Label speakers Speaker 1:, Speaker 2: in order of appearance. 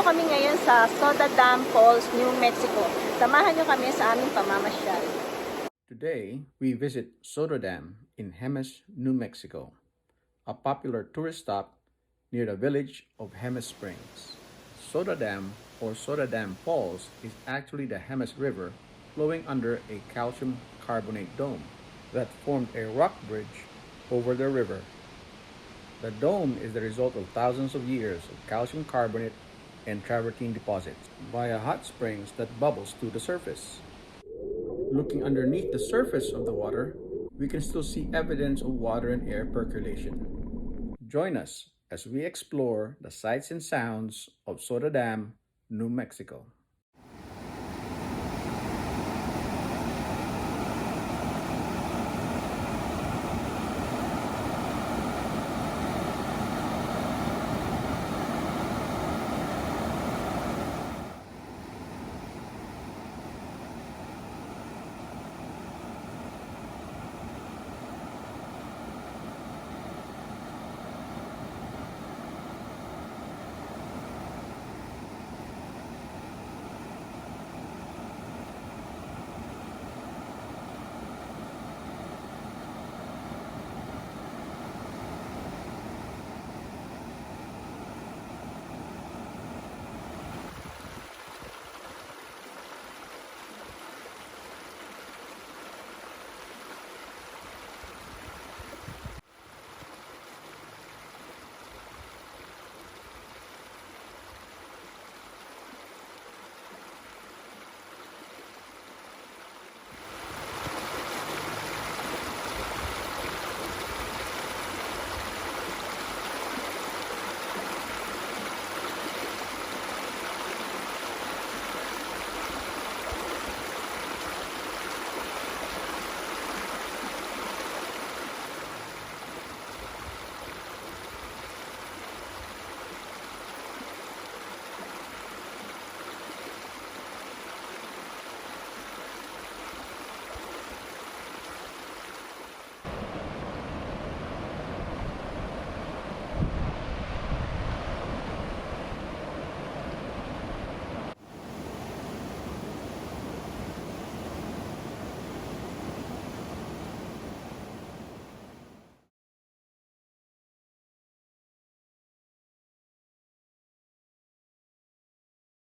Speaker 1: kami ngayon sa Soda Dam Falls, New Mexico. Samahan nyo kami sa aming pamamasyal.
Speaker 2: Today, we visit Soda Dam in Jemez, New Mexico, a popular tourist stop near the village of Jemez Springs. Soda Dam or Soda Dam Falls is actually the Jemez River flowing under a calcium carbonate dome that formed a rock bridge over the river. The dome is the result of thousands of years of calcium carbonate and travertine deposits via hot springs that bubbles to the surface. Looking underneath the surface of the water, we can still see evidence of water and air percolation. Join us as we explore the sights and sounds of Soda Dam, New Mexico.